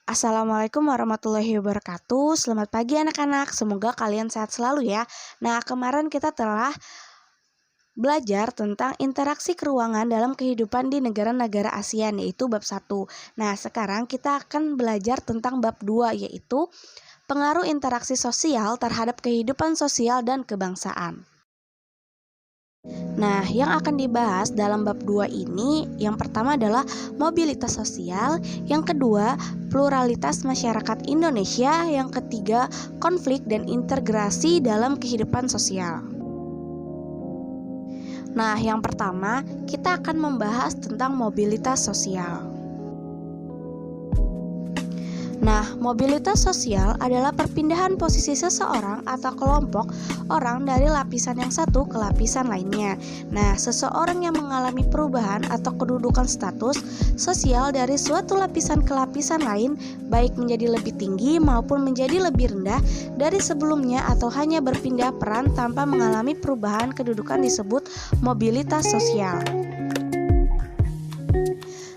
Assalamualaikum warahmatullahi wabarakatuh. Selamat pagi anak-anak, semoga kalian sehat selalu ya. Nah, kemarin kita telah belajar tentang interaksi keruangan dalam kehidupan di negara-negara ASEAN, yaitu bab 1. Nah, sekarang kita akan belajar tentang bab 2, yaitu pengaruh interaksi sosial terhadap kehidupan sosial dan kebangsaan. Nah, yang akan dibahas dalam bab 2 ini, yang pertama adalah mobilitas sosial, yang kedua pluralitas masyarakat Indonesia, yang ketiga konflik dan integrasi dalam kehidupan sosial. Nah, yang pertama kita akan membahas tentang mobilitas sosial. Nah, mobilitas sosial adalah perpindahan posisi seseorang atau kelompok orang dari lapisan yang satu ke lapisan lainnya. Nah, seseorang yang mengalami perubahan atau kedudukan status sosial dari suatu lapisan ke lapisan lain, baik menjadi lebih tinggi maupun menjadi lebih rendah dari sebelumnya atau hanya berpindah peran tanpa mengalami perubahan kedudukan disebut mobilitas sosial.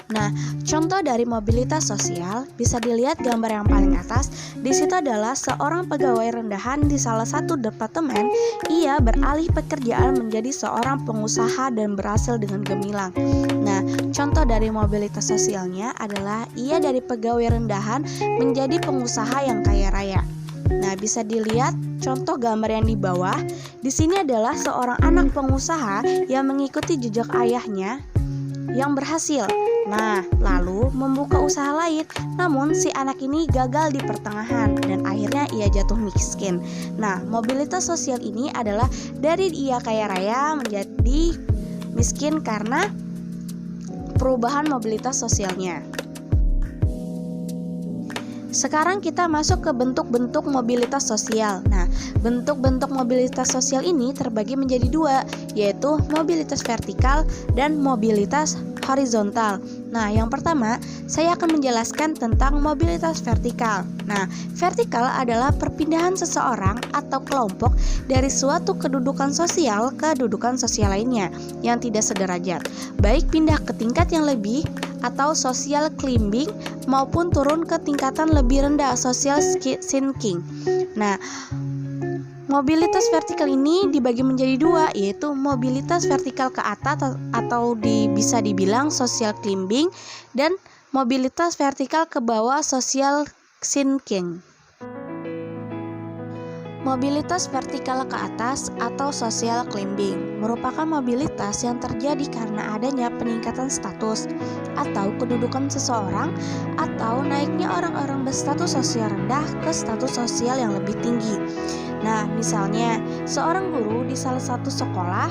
Nah, contoh dari mobilitas sosial bisa dilihat gambar yang paling atas. Di situ adalah seorang pegawai rendahan di salah satu departemen. Ia beralih pekerjaan menjadi seorang pengusaha dan berhasil dengan gemilang. Nah, contoh dari mobilitas sosialnya adalah ia dari pegawai rendahan menjadi pengusaha yang kaya raya. Nah, bisa dilihat contoh gambar yang di bawah. Di sini adalah seorang anak pengusaha yang mengikuti jejak ayahnya yang berhasil. Nah, lalu membuka usaha lain, namun si anak ini gagal di pertengahan dan akhirnya ia jatuh miskin. Nah, mobilitas sosial ini adalah dari ia kaya raya menjadi miskin karena perubahan mobilitas sosialnya. Sekarang kita masuk ke bentuk-bentuk mobilitas sosial. Nah, bentuk-bentuk mobilitas sosial ini terbagi menjadi dua, yaitu mobilitas vertikal dan mobilitas horizontal. Nah, yang pertama, saya akan menjelaskan tentang mobilitas vertikal. Nah, vertikal adalah perpindahan seseorang atau kelompok dari suatu kedudukan sosial ke kedudukan sosial lainnya yang tidak sederajat, baik pindah ke tingkat yang lebih atau social climbing maupun turun ke tingkatan lebih rendah social sinking. Nah, mobilitas vertikal ini dibagi menjadi dua, yaitu mobilitas vertikal ke atas atau bisa dibilang social climbing dan mobilitas vertikal ke bawah social sinking. Mobilitas vertikal ke atas atau social climbing merupakan mobilitas yang terjadi karena adanya peningkatan status atau kedudukan seseorang atau naiknya orang-orang berstatus sosial rendah ke status sosial yang lebih tinggi. Nah, misalnya seorang guru di salah satu sekolah,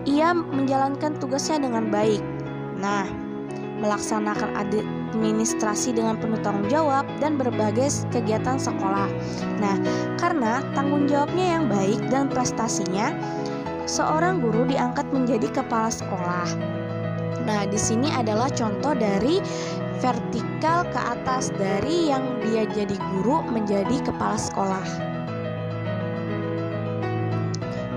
ia menjalankan tugasnya dengan baik. Nah, melaksanakan administrasi dengan penuh tanggung jawab dan berbagai kegiatan sekolah. Nah, karena tanggung jawabnya yang baik dan prestasinya, seorang guru diangkat menjadi kepala sekolah. Nah, di sini adalah contoh dari vertikal ke atas, dari yang dia jadi guru menjadi kepala sekolah.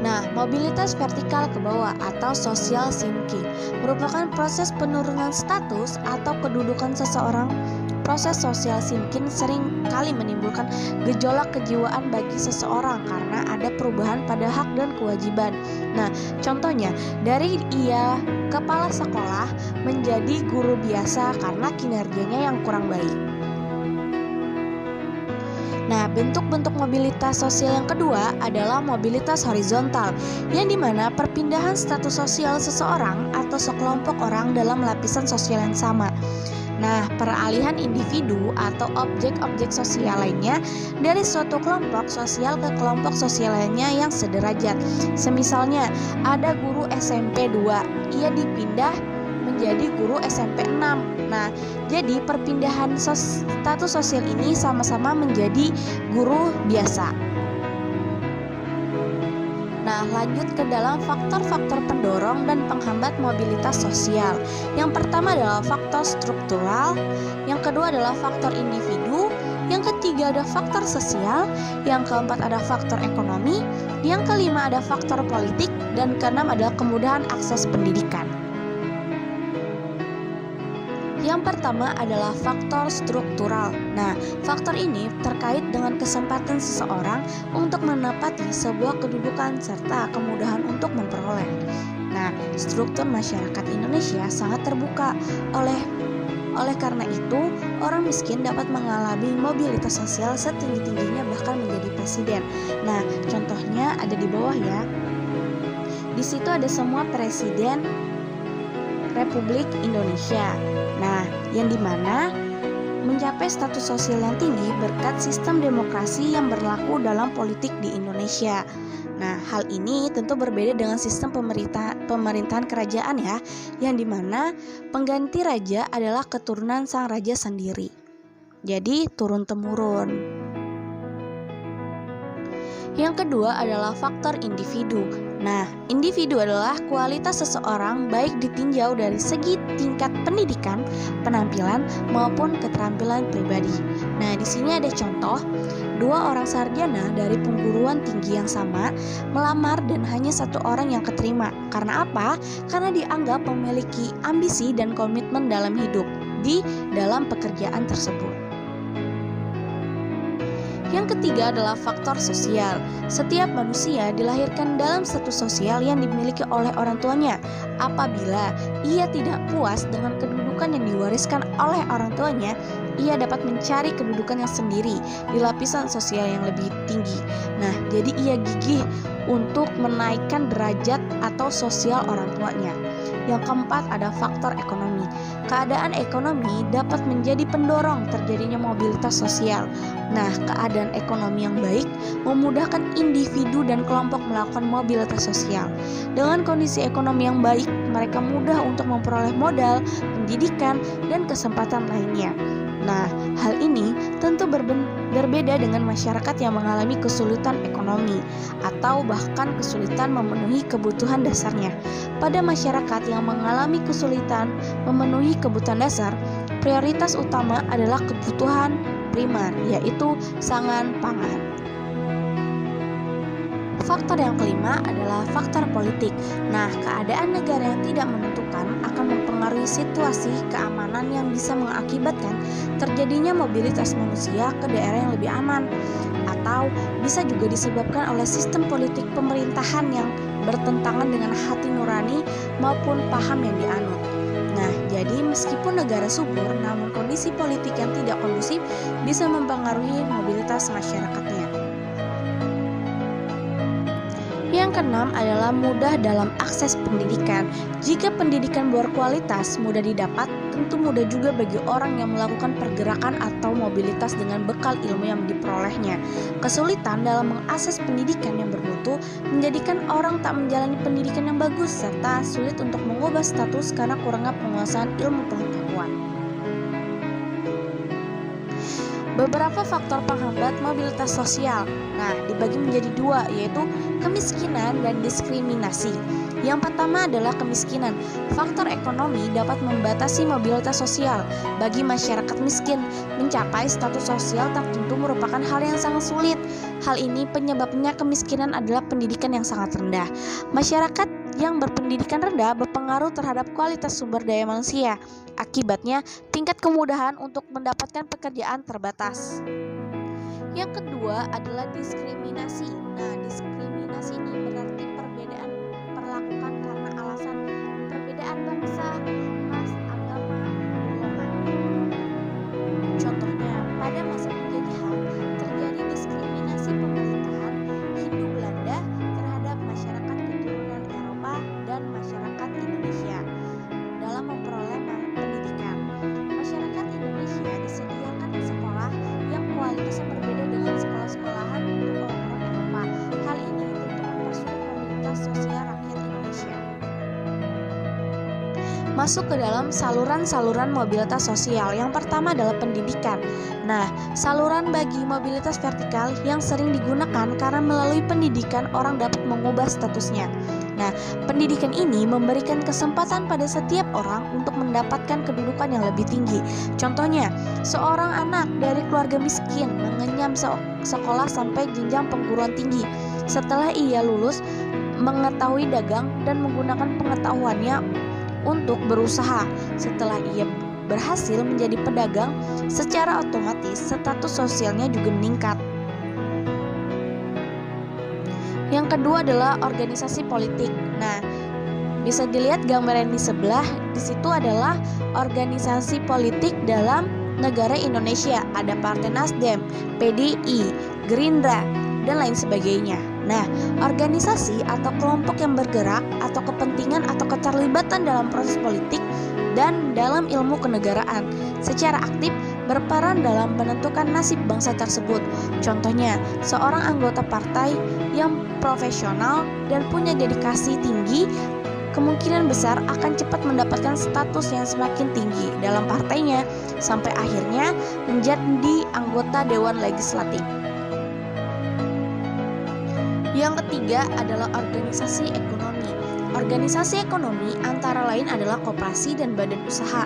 Nah, mobilitas vertikal ke bawah atau social sinking merupakan proses penurunan status atau kedudukan seseorang. Proses social sinking sering kali menimbulkan gejolak kejiwaan bagi seseorang karena ada perubahan pada hak dan kewajiban. Nah, contohnya dari ia kepala sekolah menjadi guru biasa karena kinerjanya yang kurang baik. Nah, bentuk-bentuk mobilitas sosial yang kedua adalah mobilitas horizontal, yang dimana perpindahan status sosial seseorang atau sekelompok orang dalam lapisan sosial yang sama. Nah, peralihan individu atau objek-objek sosial lainnya dari suatu kelompok sosial ke kelompok sosial lainnya yang sederajat. Semisalnya, ada guru SMP 2, ia dipindah menjadi guru SMP 6. Nah, jadi perpindahan status sosial ini sama-sama menjadi guru biasa. Nah, lanjut ke dalam faktor-faktor pendorong dan penghambat mobilitas sosial. Yang pertama adalah faktor struktural, yang kedua adalah faktor individu, yang ketiga ada faktor sosial, yang keempat ada faktor ekonomi, yang kelima ada faktor politik, dan keenam adalah kemudahan akses pendidikan. Yang pertama adalah faktor struktural. Nah, faktor ini terkait dengan kesempatan seseorang untuk menempati sebuah kedudukan serta kemudahan untuk memperoleh. Nah, struktur masyarakat Indonesia sangat terbuka. Oleh karena itu, orang miskin dapat mengalami mobilitas sosial setinggi-tingginya bahkan menjadi presiden. Nah, contohnya ada di bawah ya. Di situ ada semua presiden Republik Indonesia. Nah, yang dimana mencapai status sosial yang tinggi berkat sistem demokrasi yang berlaku dalam politik di Indonesia. Nah, hal ini tentu berbeda dengan sistem pemerintahan kerajaan ya, yang dimana pengganti raja adalah keturunan sang raja sendiri. Jadi turun-temurun. Yang kedua adalah faktor individu. Nah, individu adalah kualitas seseorang baik ditinjau dari segi tingkat pendidikan, penampilan, maupun keterampilan pribadi. Nah, di sini ada contoh, 2 orang sarjana dari perguruan tinggi yang sama melamar dan hanya 1 orang yang keterima. Karena apa? Karena dianggap memiliki ambisi dan komitmen dalam hidup di dalam pekerjaan tersebut. Yang ketiga adalah faktor sosial. Setiap manusia dilahirkan dalam status sosial yang dimiliki oleh orang tuanya. Apabila ia tidak puas dengan kedudukan yang diwariskan oleh orang tuanya, ia dapat mencari kedudukan yang sendiri di lapisan sosial yang lebih tinggi. Nah, jadi ia gigih untuk menaikkan derajat atau sosial orang tuanya. Yang keempat ada faktor ekonomi. Keadaan ekonomi dapat menjadi pendorong terjadinya mobilitas sosial. Nah, keadaan ekonomi yang baik memudahkan individu dan kelompok melakukan mobilitas sosial. Dengan kondisi ekonomi yang baik, mereka mudah untuk memperoleh modal, pendidikan, dan kesempatan lainnya. Nah, hal ini tentu berbeda dengan masyarakat yang mengalami kesulitan ekonomi atau bahkan kesulitan memenuhi kebutuhan dasarnya. Pada masyarakat yang mengalami kesulitan memenuhi kebutuhan dasar, prioritas utama adalah kebutuhan primer, yaitu sangan pangan. Faktor yang kelima adalah faktor politik. Nah, keadaan negara yang tidak menentukan akan mempengaruhi situasi keamanan yang bisa mengakibatkan terjadinya mobilitas manusia ke daerah yang lebih aman, atau bisa juga disebabkan oleh sistem politik pemerintahan yang bertentangan dengan hati nurani maupun paham yang dianut. Nah, jadi meskipun negara subur, namun kondisi politik yang tidak kondusif bisa mempengaruhi mobilitas masyarakatnya. Yang keenam adalah mudah dalam akses pendidikan. Jika pendidikan berkualitas mudah didapat, tentu mudah juga bagi orang yang melakukan pergerakan atau mobilitas dengan bekal ilmu yang diperolehnya. Kesulitan dalam mengakses pendidikan yang bermutu menjadikan orang tak menjalani pendidikan yang bagus serta sulit untuk mengubah status karena kurangnya penguasaan ilmu pengetahuan. Beberapa faktor penghambat mobilitas sosial. Nah, dibagi menjadi 2, yaitu kemiskinan dan diskriminasi. Yang pertama adalah kemiskinan. Faktor ekonomi dapat membatasi mobilitas sosial. Bagi masyarakat miskin, mencapai status sosial tertentu merupakan hal yang sangat sulit. Hal ini penyebabnya kemiskinan adalah pendidikan yang sangat rendah. Masyarakat yang berpendidikan rendah berpengaruh terhadap kualitas sumber daya manusia. Akibatnya, tingkat kemudahan untuk mendapatkan pekerjaan terbatas. Yang kedua adalah diskriminasi. Nah, diskriminasi ini berarti perbedaan perlakukan karena alasan perbedaan bangsa, ras, agama, golongan. Contohnya, pada masa penjajahan terjadi diskriminasi pemerintahan Hindu Belanda terhadap masyarakat keturunan Eropa dan masyarakat Indonesia dalam memperoleh pendidikan. Masyarakat Indonesia disediakan sekolah yang kualitasnya berbeda dengan sekolah-sekolahan untuk orang-orang Eropa. Hal ini tentu mempersulit mobilitas sosial rakyat Indonesia. Masuk ke dalam saluran-saluran mobilitas sosial. Yang pertama adalah pendidikan. Nah, saluran bagi mobilitas vertikal yang sering digunakan karena melalui pendidikan orang dapat mengubah statusnya. Nah, pendidikan ini memberikan kesempatan pada setiap orang untuk mendapatkan kedudukan yang lebih tinggi. Contohnya, seorang anak dari keluarga miskin mengenyam sekolah sampai jenjang perguruan tinggi. Setelah ia lulus, mengetahui dagang dan menggunakan pengetahuannya untuk berusaha. Setelah ia berhasil menjadi pedagang, secara otomatis status sosialnya juga meningkat. Yang kedua adalah organisasi politik. Nah, bisa dilihat gambaran di sebelah, di situ adalah organisasi politik dalam negara Indonesia. Ada Partai Nasdem, PDI, Gerindra, dan lain sebagainya. Nah, organisasi atau kelompok yang bergerak atau kepentingan atau keterlibatan dalam proses politik dan dalam ilmu kenegaraan secara aktif berperan dalam menentukan nasib bangsa tersebut. Contohnya, seorang anggota partai yang profesional dan punya dedikasi tinggi kemungkinan besar akan cepat mendapatkan status yang semakin tinggi dalam partainya sampai akhirnya menjadi anggota Dewan Legislatif. Yang ketiga adalah organisasi ekonomi. Organisasi ekonomi antara lain adalah koperasi dan badan usaha.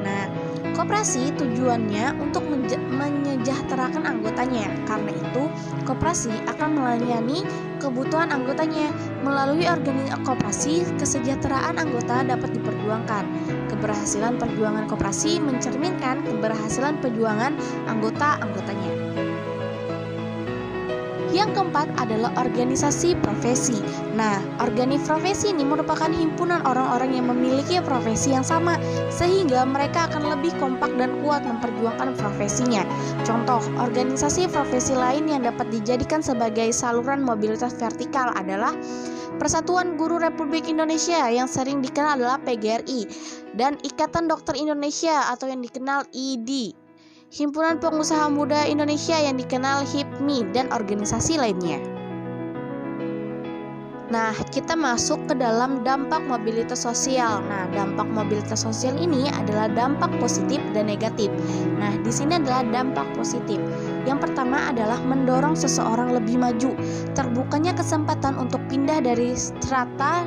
Nah, koperasi tujuannya untuk menyejahterakan anggotanya. Karena itu, koperasi akan melayani kebutuhan anggotanya. Melalui organisasi koperasi, kesejahteraan anggota dapat diperjuangkan. Keberhasilan perjuangan koperasi mencerminkan keberhasilan perjuangan anggota-anggotanya. Yang keempat adalah organisasi profesi. Nah, organisasi profesi ini merupakan himpunan orang-orang yang memiliki profesi yang sama, sehingga mereka akan lebih kompak dan kuat memperjuangkan profesinya. Contoh, organisasi profesi lain yang dapat dijadikan sebagai saluran mobilitas vertikal adalah Persatuan Guru Republik Indonesia yang sering dikenal adalah PGRI, dan Ikatan Dokter Indonesia atau yang dikenal ID, Himpunan Pengusaha Muda Indonesia yang dikenal HIPMI, dan organisasi lainnya. Nah, kita masuk ke dalam dampak mobilitas sosial. Nah, dampak mobilitas sosial ini adalah dampak positif dan negatif. Nah, di sini adalah dampak positif. Yang pertama adalah mendorong seseorang lebih maju. Terbukanya kesempatan untuk pindah dari strata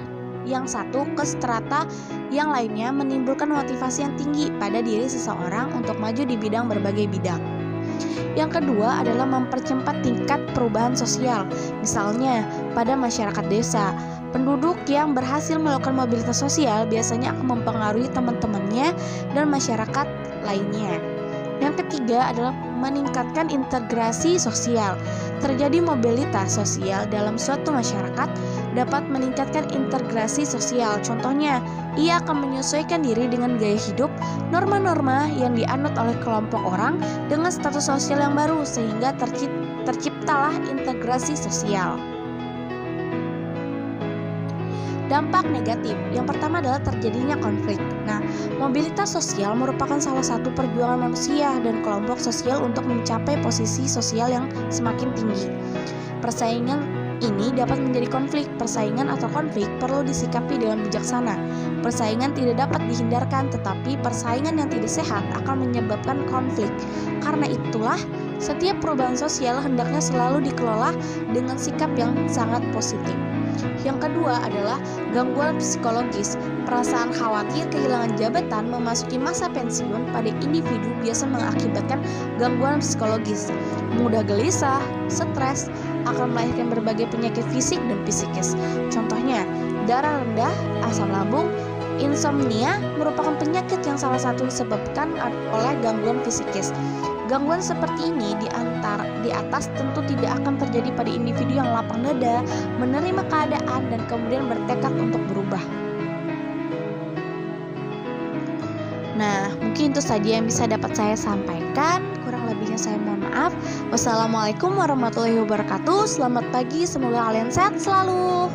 yang satu ke strata yang lainnya menimbulkan motivasi yang tinggi pada diri seseorang untuk maju di berbagai bidang. Yang kedua adalah mempercepat tingkat perubahan sosial. Misalnya, pada masyarakat desa, penduduk yang berhasil melakukan mobilitas sosial biasanya akan mempengaruhi teman-temannya dan masyarakat lainnya. Yang ketiga adalah meningkatkan integrasi sosial. Terjadi mobilitas sosial dalam suatu masyarakat dapat meningkatkan integrasi sosial. Contohnya, ia akan menyesuaikan diri dengan gaya hidup, norma-norma yang dianut oleh kelompok orang dengan status sosial yang baru, sehingga terciptalah integrasi sosial. Dampak negatif. Yang pertama adalah terjadinya konflik. Nah, mobilitas sosial merupakan salah satu perjuangan manusia dan kelompok sosial untuk mencapai posisi sosial yang semakin tinggi. Persaingan ini dapat menjadi konflik. Persaingan atau konflik perlu disikapi dengan bijaksana. Persaingan tidak dapat dihindarkan, tetapi persaingan yang tidak sehat akan menyebabkan konflik. Karena itulah, setiap perubahan sosial hendaknya selalu dikelola dengan sikap yang sangat positif. Yang kedua adalah gangguan psikologis. Perasaan khawatir kehilangan jabatan memasuki masa pensiun pada individu biasa mengakibatkan gangguan psikologis. Mudah gelisah, stres, akan melahirkan berbagai penyakit fisik dan psikis. Contohnya, darah rendah, asam lambung, insomnia merupakan penyakit yang salah satu disebabkan oleh gangguan psikis. Gangguan seperti ini di atas tentu tidak akan terjadi pada individu yang lapang dada, menerima keadaan, dan kemudian bertekad untuk berubah. Nah, mungkin itu saja yang bisa dapat saya sampaikan. Kurang lebihnya saya mohon maaf. Wassalamualaikum warahmatullahi wabarakatuh. Selamat pagi, semoga kalian sehat selalu.